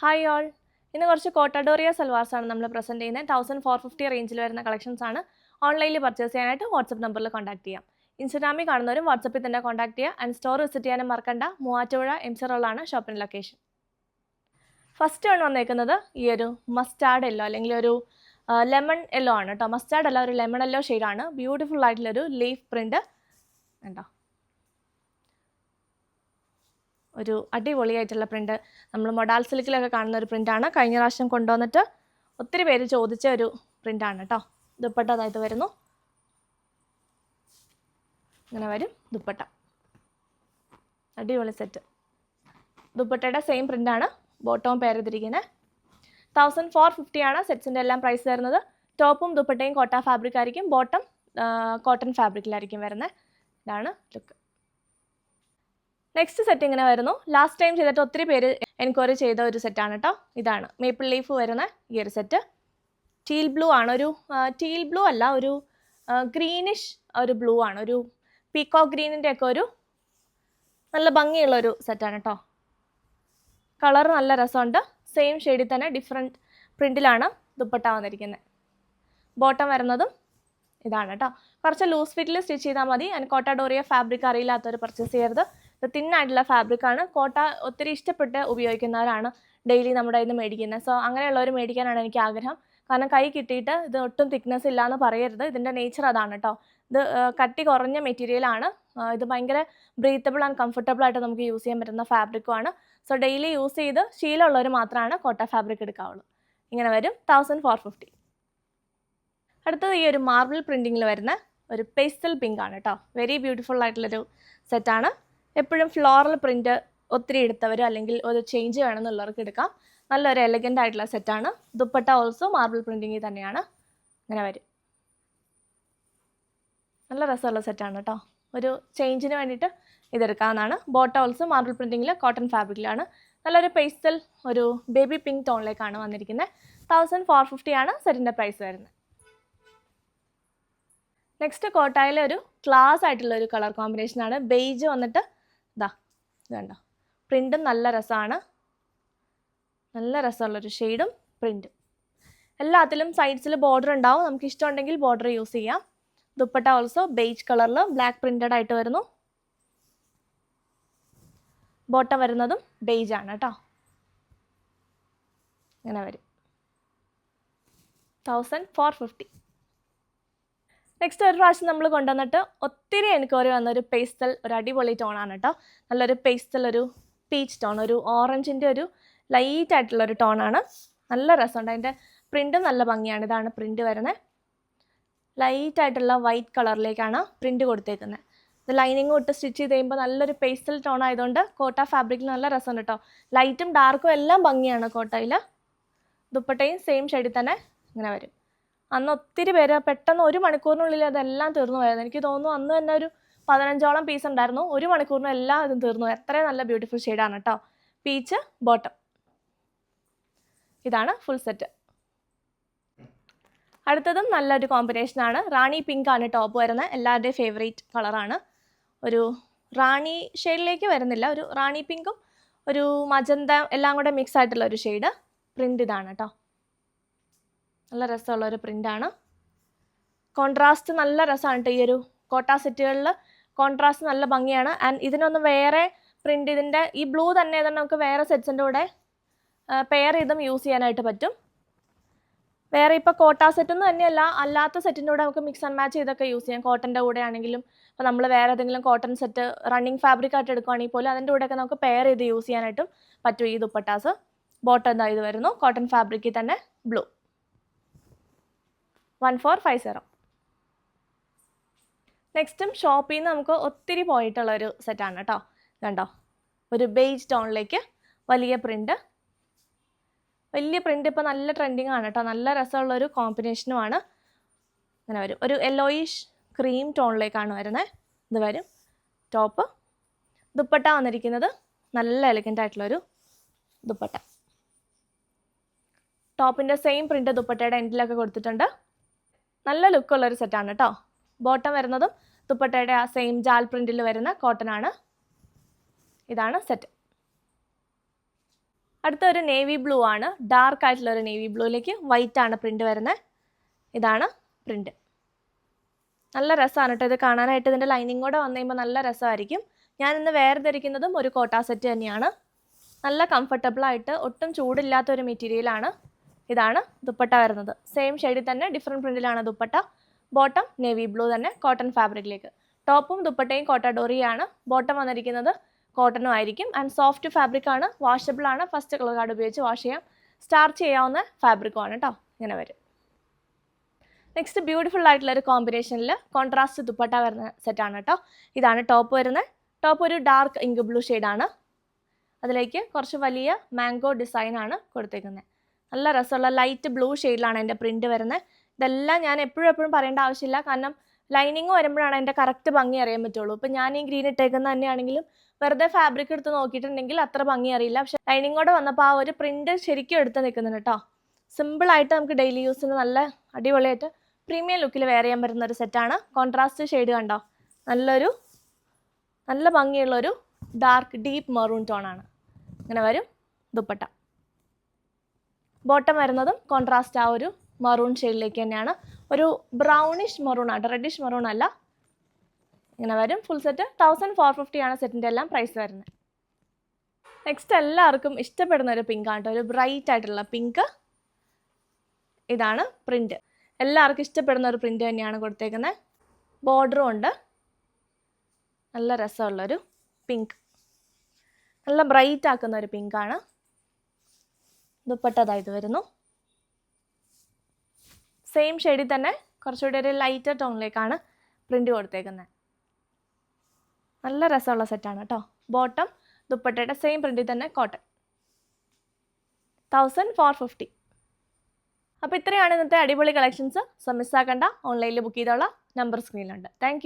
Hi all, ഇന്ന് കുറച്ച് കോട്ടഡോറിയ സൽവാർസാണ് നമ്മൾ പ്രസൻറ്റ് ചെയ്യുന്നത്. 1450 റേഞ്ചിൽ വരുന്ന കളക്ഷൻസ് ആണ്. ഓൺലൈനിൽ പർച്ചേസ് ചെയ്യാനായിട്ട് വാട്സപ്പ് നമ്പറിൽ കോൺടാക്ട് ചെയ്യാം. ഇൻസ്റ്റാഗ്രാമിൽ കാണുന്നവരും വാട്സപ്പിൽ തന്നെ കോൺടാക്ട് ചെയ്യുക. ആൻഡ് സ്റ്റോർ വിസിറ്റ് ചെയ്യാനും മറക്കണ്ട. മൂവാറ്റുപുഴ എംസി റോളാണ് ഷോപ്പിൻ്റെ ലൊക്കേഷൻ. ഫസ്റ്റ് ആണ് വന്നേക്കുന്നത് ഈ ഒരു മസ്റ്റാർഡ് യെല്ലോ അല്ലെങ്കിൽ ഒരു ലെമൺ യെല്ലോ ആണ് കേട്ടോ. മസ്റ്റാർഡ് അല്ല, ഒരു ലെമൺ യെല്ലോ ഷെയ്ഡാണ്. ബ്യൂട്ടിഫുൾ ആയിട്ടുള്ളൊരു ലീഫ് പ്രിൻറ്റ് ഉണ്ടോ, ഒരു അടിപൊളിയായിട്ടുള്ള പ്രിൻറ്റ്. നമ്മൾ മൊഡാൽ സിൽക്കിലൊക്കെ കാണുന്ന ഒരു പ്രിൻ്റാണ്. കഴിഞ്ഞ പ്രാവശ്യം കൊണ്ടുവന്നിട്ട് ഒത്തിരി പേര് ചോദിച്ച ഒരു പ്രിൻ്റാണ് കേട്ടോ. ദുപ്പട്ട അതായത് വരുന്നു, ഇങ്ങനെ വരും ദുപ്പട്ട. അടിപൊളി സെറ്റ്. ദുപ്പട്ടയുടെ സെയിം പ്രിൻ്റാണ്, ബോട്ടവും പെയർ ചെയ്തിരിക്കുന്നത്. 1450 ആണ് സെറ്റ്സിൻ്റെ എല്ലാം പ്രൈസ് വരുന്നത്. ടോപ്പും ദുപ്പട്ടയും കോട്ട ഫാബ്രിക് ആയിരിക്കും, ബോട്ടം കോട്ടൺ ഫാബ്രിക്കിലായിരിക്കും വരുന്നത്. ഇതാണ് ലുക്ക്. നെക്സ്റ്റ് സെറ്റ് ഇങ്ങനെ വരുന്നു. ലാസ്റ്റ് ടൈം ചെയ്തിട്ട് ഒത്തിരി പേര് എൻക്വയറി ചെയ്ത ഒരു സെറ്റാണ് കേട്ടോ. ഇതാണ് മേപ്പിൾ ലീഫ് വരുന്ന ഈ ഒരു സെറ്റ്. ടീൽ ബ്ലൂ ആണ്, ഒരു ടീൽ ബ്ലൂ അല്ല, ഒരു ഗ്രീനിഷ് ഒരു ബ്ലൂ ആണ്. ഒരു പീക്കോ ഗ്രീനിൻ്റെ ഒക്കെ ഒരു നല്ല ഭംഗിയുള്ളൊരു സെറ്റാണ് കേട്ടോ. കളർ നല്ല രസമുണ്ട്. സെയിം ഷെയ്ഡിൽ തന്നെ ഡിഫറെൻറ്റ് പ്രിൻറ്റിലാണ് ദുപ്പട്ട വന്നിരിക്കുന്നത്. ബോട്ടം വരുന്നതും ഇതാണ് കേട്ടോ. കുറച്ച് ലൂസ് ഫിറ്റിൽ സ്റ്റിച്ച് ചെയ്താൽ മതി. ആൻഡ് കോട്ട ഡോറിയ ഫാബ്രിക് അറിയില്ലാത്തവർ പർച്ചേസ് ചെയ്യരുത്. ഇത് തിന്നായിട്ടുള്ള ഫാബ്രിക്കാണ്. കോട്ട ഒത്തിരി ഇഷ്ടപ്പെട്ട് ഉപയോഗിക്കുന്നവരാണ് ഡെയിലി നമ്മുടെ കയ്യിൽ നിന്ന് മേടിക്കുന്നത്. സോ അങ്ങനെയുള്ളവർ മേടിക്കാനാണ് എനിക്ക് ആഗ്രഹം. കാരണം കൈ കിട്ടിയിട്ട് ഇത് ഒട്ടും തിക്നെസ് ഇല്ല എന്ന് പറയരുത്. ഇതിൻ്റെ നേച്ചർ അതാണ് കേട്ടോ. ഇത് കട്ടി കുറഞ്ഞ മെറ്റീരിയലാണ്. ഇത് ഭയങ്കര ബ്രീത്തബിൾ ആൻഡ് കംഫർട്ടബിൾ ആയിട്ട് നമുക്ക് യൂസ് ചെയ്യാൻ പറ്റുന്ന ഫാബ്രിക്കുമാണ്. സോ ഡെയിലി യൂസ് ചെയ്ത് ശീലമുള്ളവർ മാത്രമാണ് കോട്ട ഫാബ്രിക് എടുക്കാവുള്ളൂ. ഇങ്ങനെ വരും 1450. അടുത്തത് ഈ ഒരു മാർബിൾ പ്രിൻറ്റിങ്ങിൽ വരുന്ന ഒരു പേസ്റ്റൽ പിങ്ക് ആണ് കേട്ടോ. വെരി ബ്യൂട്ടിഫുൾ ആയിട്ടുള്ളൊരു സെറ്റാണ്. എപ്പോഴും ഫ്ലോറൽ പ്രിൻറ്റ് ഒത്തിരി എടുത്തവർ അല്ലെങ്കിൽ ഒരു ചേഞ്ച് വേണമെന്നുള്ളവർക്ക് എടുക്കാം. നല്ലൊരു എലഗൻ്റ് ആയിട്ടുള്ള സെറ്റാണ്. ദുപ്പട്ട ഓൾസോ മാർബിൾ പ്രിൻറ്റിങ്ങിൽ തന്നെയാണ്. ഇങ്ങനെ വരും. നല്ല രസമുള്ള സെറ്റാണ് കേട്ടോ. ഒരു ചേഞ്ചിന് വേണ്ടിയിട്ട് ഇതെടുക്കാവുന്നതാണ്. ബോട്ടം ഓൾസോ മാർബിൾ പ്രിൻറ്റിങ്ങിൽ കോട്ടൺ ഫാബ്രിക്കിലാണ്. നല്ലൊരു പേസ്റ്റൽ ഒരു ബേബി പിങ്ക് ടോണിലേക്കാണ് വന്നിരിക്കുന്നത്. 1450 ആണ് സെറ്റിൻ്റെ പ്രൈസ് വരുന്നത്. നെക്സ്റ്റ് കോട്ടായിലെ ഒരു ക്ലാസ് ആയിട്ടുള്ള ഒരു കളർ കോമ്പിനേഷനാണ്. ബെയ്ജ് വന്നിട്ട് ഇതാ ഇത് കണ്ടോ. പ്രിൻറ്റും നല്ല രസമാണ്. നല്ല രസമുള്ളൊരു ഷെയ്ഡും പ്രിൻറ്റും. എല്ലാത്തിലും സൈഡ്സിൽ ബോർഡർ ഉണ്ടാവും. നമുക്ക് ഇഷ്ടമുണ്ടെങ്കിൽ ബോർഡർ യൂസ് ചെയ്യാം. ദുപ്പട്ട ഓൾസോ ബെയ്ജ് കളറിൽ ബ്ലാക്ക് പ്രിൻറ്റഡ് ആയിട്ട് വരുന്നു. ബോട്ടം വരുന്നതും ബെയ്ജ് ആണ് കേട്ടോ. ഇങ്ങനെ വരും 1450. നെക്സ്റ്റ് ഒരു പ്രാവശ്യം നമ്മൾ കൊണ്ടുവന്നിട്ട് ഒത്തിരി എൻക്വയറി വന്നൊരു പേസ്റ്റൽ ഒരു അടിപൊളി ടോണാണ് കേട്ടോ. നല്ലൊരു പേസ്റ്റൽ ഒരു പീച്ച് ടോൺ, ഒരു ഓറഞ്ചിൻ്റെ ഒരു ലൈറ്റ് ആയിട്ടുള്ളൊരു ടോണാണ്. നല്ല രസമുണ്ട്. അതിൻ്റെ പ്രിൻറ്റും നല്ല ഭംഗിയാണ്. ഇതാണ് പ്രിൻറ്റ് വരുന്നത്. ലൈറ്റ് ആയിട്ടുള്ള വൈറ്റ് കളറിലേക്കാണ് പ്രിൻറ്റ് കൊടുത്തേക്കുന്നത്. ഇത് ലൈനിങ്ങും ഇട്ട് സ്റ്റിച്ച് ചെയ്ത് കഴിയുമ്പോൾ നല്ലൊരു പേസ്റ്റൽ ടോൺ ആയതുകൊണ്ട് കോട്ട ഫാബ്രിക്കിൽ നല്ല രസമുണ്ട് കേട്ടോ. ലൈറ്റും ഡാർക്കും എല്ലാം ഭംഗിയാണ് കോട്ടയിൽ. ദുപ്പട്ടയും സെയിം ഷെയ്ഡിൽ തന്നെ ഇങ്ങനെ വരും. അന്ന് ഒത്തിരി പേര് പെട്ടെന്ന് 1 മണിക്കൂറിനുള്ളിൽ അതെല്ലാം തീർന്നു പോയത്. എനിക്ക് തോന്നുന്നു അന്ന് തന്നെ ഒരു 15ഓളം പീസ് ഉണ്ടായിരുന്നു. 1 മണിക്കൂറിന് എല്ലാം ഇതും തീർന്നു. എത്രയും നല്ല ബ്യൂട്ടിഫുൾ ഷെയ്ഡാണ് കേട്ടോ. Peach bottom. ഇതാണ് ഫുൾ സെറ്റ്. അടുത്തതും നല്ലൊരു കോമ്പിനേഷനാണ്. റാണി പിങ്ക് ആണ് ടോപ്പ് വരുന്നത്. എല്ലാവരുടെയും ഫേവറേറ്റ് കളറാണ്. ഒരു റാണി ഷെയ്ഡിലേക്ക് വരുന്നില്ല, ഒരു റാണി പിങ്കും ഒരു മജന്ത എല്ലാം കൂടെ മിക്സ് ആയിട്ടുള്ള ഒരു ഷെയ്ഡ്. പ്രിൻ്റ് ഇതാണ് കേട്ടോ. നല്ല രസമുള്ളൊരു പ്രിൻ്റാണ്. കോൺട്രാസ്റ്റ് നല്ല രസമാണ് കേട്ടോ. ഈ ഒരു കോട്ട സെറ്റുകളിൽ കോൺട്രാസ്റ്റ് നല്ല ഭംഗിയാണ്. ആൻഡ് ഇതിനൊന്നും വേറെ പ്രിൻ്റ്, ഇതിൻ്റെ ഈ ബ്ലൂ തന്നെ നമുക്ക് വേറെ സെറ്റ്സിൻ്റെ കൂടെ പെയർ ചെയ്തും യൂസ് ചെയ്യാനായിട്ട് പറ്റും. വേറെ ഇപ്പോൾ കോട്ട സെറ്റൊന്നും തന്നെയല്ല, അല്ലാത്ത സെറ്റിൻ്റെ കൂടെ നമുക്ക് മിക്സ് ആൻഡ് മാച്ച് ചെയ്തൊക്കെ യൂസ് ചെയ്യാം. കോട്ടൻ്റെ കൂടെ ആണെങ്കിലും ഇപ്പോൾ നമ്മൾ വേറെ ഏതെങ്കിലും കോട്ടൺ സെറ്റ് റണ്ണിങ് ഫാബ്രിക് ആയിട്ട് എടുക്കുകയാണെങ്കിൽ പോലും അതിൻ്റെ കൂടെയൊക്കെ നമുക്ക് പെയർ ചെയ്ത് യൂസ് ചെയ്യാനായിട്ടും പറ്റും ഈ ദുപ്പട്ടാസ്. ബോട്ടം എന്താ ഇത് വരുന്നു, കോട്ടൺ ഫാബ്രിക്കിൽ തന്നെ ബ്ലൂ. 1450. നെക്സ്റ്റും ഷോപ്പിൽ നിന്ന് നമുക്ക് ഒത്തിരി പോയിട്ടുള്ളൊരു സെറ്റാണ് കേട്ടോ. കണ്ടോ, ഒരു ബേജ് ടോണിലേക്ക് വലിയ പ്രിൻറ്റ്. വലിയ പ്രിൻറ്റ് ഇപ്പോൾ നല്ല ട്രെൻഡിങ് ആണ് കേട്ടോ. നല്ല രസമുള്ളൊരു കോമ്പിനേഷനുമാണ്. അങ്ങനെ വരും. ഒരു യെല്ലോയിഷ് ക്രീം ടോണിലേക്കാണ് വരുന്നത്. ഇത് വരും ടോപ്പ്. ദുപ്പട്ട വന്നിരിക്കുന്നത് നല്ല എലഗൻ്റ് ആയിട്ടുള്ളൊരു ദുപ്പട്ട. ടോപ്പിൻ്റെ സെയിം പ്രിൻറ്റ് ദുപ്പട്ടയുടെ എൻഡിലൊക്കെ കൊടുത്തിട്ടുണ്ട്. നല്ല ലുക്കുള്ളൊരു സെറ്റാണ് കേട്ടോ. ബോട്ടം വരുന്നതും ദുപ്പട്ടയുടെ ആ സെയിം ജാൽ പ്രിൻറ്റിൽ വരുന്ന കോട്ടൺ ആണ്. ഇതാണ് സെറ്റ്. അടുത്ത ഒരു നേവി ബ്ലൂ ആണ്, ഡാർക്ക് ആയിട്ടുള്ള ഒരു നേവി ബ്ലൂയിലേക്ക് വൈറ്റ് ആണ് പ്രിന്റ് വരുന്നത്. ഇതാണ് പ്രിന്റ്. നല്ല രസമാണ് കേട്ടോ ഇത് കാണാനായിട്ട്. ഇതിൻ്റെ ലൈനിങ് കൂടെ വന്നു കഴിയുമ്പോൾ നല്ല രസമായിരിക്കും. ഞാൻ ഇന്ന് വേർതിരിക്കുന്നതും ഒരു കോട്ട സെറ്റ് തന്നെയാണ്. നല്ല കംഫർട്ടബിൾ ആയിട്ട് ഒട്ടും ചൂടില്ലാത്ത ഒരു മെറ്റീരിയലാണ്. ഇതാണ് ദുപ്പട്ട വരുന്നത്. സെയിം ഷെയ്ഡിൽ തന്നെ ഡിഫറെൻറ്റ് പ്രിന്റിലാണ് ദുപ്പട്ട. ബോട്ടം നേവി ബ്ലൂ തന്നെ കോട്ടൺ ഫാബ്രിക്കിലേക്ക്. ടോപ്പും ദുപ്പട്ടയും കോട്ട ഡോറിയാണ്. ബോട്ടം വന്നിരിക്കുന്നത് കോട്ടണും ആയിരിക്കും. ആൻഡ് സോഫ്റ്റ് ഫാബ്രിക് ആണ്, വാഷബിൾ ആണ്. ഫസ്റ്റ് കളർ കാർഡ് ഉപയോഗിച്ച് വാഷ് ചെയ്യാം. സ്റ്റാർച്ച് ചെയ്യാവുന്ന ഫാബ്രിക്കും ആണ് കേട്ടോ. ഇങ്ങനെ വരും. നെക്സ്റ്റ് ബ്യൂട്ടിഫുൾ ആയിട്ടുള്ള ഒരു കോമ്പിനേഷനിൽ കോൺട്രാസ്റ്റ് ദുപ്പട്ട വരുന്ന സെറ്റാണ് കേട്ടോ. ഇതാണ് ടോപ്പ് വരുന്നത്. ടോപ്പ് ഒരു ഡാർക്ക് ഇങ്ക് ബ്ലൂ ഷെയ്ഡാണ്. അതിലേക്ക് കുറച്ച് വലിയ മാംഗോ ഡിസൈനാണ് കൊടുത്തേക്കുന്നത്. നല്ല രസമുള്ള ലൈറ്റ് ബ്ലൂ ഷെയ്ഡിലാണ് എൻ്റെ പ്രിൻറ്റ് വരുന്നത്. ഇതെല്ലാം ഞാൻ എപ്പോഴും പറയേണ്ട ആവശ്യമില്ല, കാരണം ലൈനിങ് വരുമ്പോഴാണ് എൻ്റെ കറക്റ്റ് ഭംഗി അറിയാൻ പറ്റുള്ളൂ. ഇപ്പം ഞാൻ ഈ ഗ്രീൻ ഇട്ടേക്കുന്ന തന്നെയാണെങ്കിലും വെറുതെ ഫാബ്രിക് എടുത്ത് നോക്കിയിട്ടുണ്ടെങ്കിൽ അത്ര ഭംഗി അറിയില്ല. പക്ഷേ ലൈനിങ്ങോടെ വന്നപ്പോൾ ആ ഒരു പ്രിൻറ്റ് ശരിക്കും എടുത്ത് നിൽക്കുന്നുണ്ട് കേട്ടോ. സിമ്പിളായിട്ട് നമുക്ക് ഡെയിലി യൂസിന് നല്ല അടിപൊളിയായിട്ട് പ്രീമിയം ലുക്കിൽ വെയർ ചെയ്യാൻ പറ്റുന്ന ഒരു സെറ്റാണ്. കോൺട്രാസ്റ്റ് ഷെയ്ഡ് കണ്ടോ, നല്ല ഭംഗിയുള്ളൊരു ഡാർക്ക് ഡീപ്പ് മെറൂൺ ടോണാണ്. ഇങ്ങനെ വരും ദുപ്പട്ട. ബോട്ടം വരുന്നതും കോൺട്രാസ്റ്റ് ആ ഒരു മെറൂൺ ഷെയ്ഡിലേക്ക് തന്നെയാണ്. ഒരു ബ്രൗണിഷ് മെറൂൺ ആണ്, റെഡിഷ് മെറൂൺ അല്ല. ഇങ്ങനെ വരും. ഫുൾ സെറ്റ് 1450 ആണ് സെറ്റിൻ്റെ എല്ലാം പ്രൈസ് വരുന്നത്. നെക്സ്റ്റ് എല്ലാവർക്കും ഇഷ്ടപ്പെടുന്ന ഒരു പിങ്ക് ആണ് കേട്ടോ, ഒരു ബ്രൈറ്റ് ആയിട്ടുള്ള പിങ്ക്. ഇതാണ് പ്രിൻറ്റ്. എല്ലാവർക്കും ഇഷ്ടപ്പെടുന്ന ഒരു പ്രിൻറ്റ് തന്നെയാണ് കൊടുത്തേക്കുന്നത്. ബോർഡറും ഉണ്ട്. നല്ല രസമുള്ളൊരു പിങ്ക്, നല്ല ബ്രൈറ്റ് ആക്കുന്ന ഒരു പിങ്കാണ്. ദുപ്പട്ട ഇത് വരുന്നു. സെയിം ഷെയ്ഡിൽ തന്നെ കുറച്ചുകൂടി ഒരു ലൈറ്റർ ടോണിലേക്കാണ് പ്രിൻറ്റ് കൊടുത്തേക്കുന്നത്. നല്ല രസമുള്ള സെറ്റാണ് കേട്ടോ. ബോട്ടം ദുപ്പട്ടയുടെ സെയിം പ്രിൻറ്റിൽ തന്നെ കോട്ടൺ. 1450. അപ്പോൾ ഇത്രയാണ് ഇന്നത്തെ അടിപൊളി കളക്ഷൻസ്. സോ മിസ്സാക്കണ്ട, ഓൺലൈനിൽ ബുക്ക് ചെയ്തോളാം. നമ്പർ സ്ക്രീനിലുണ്ട്. താങ്ക്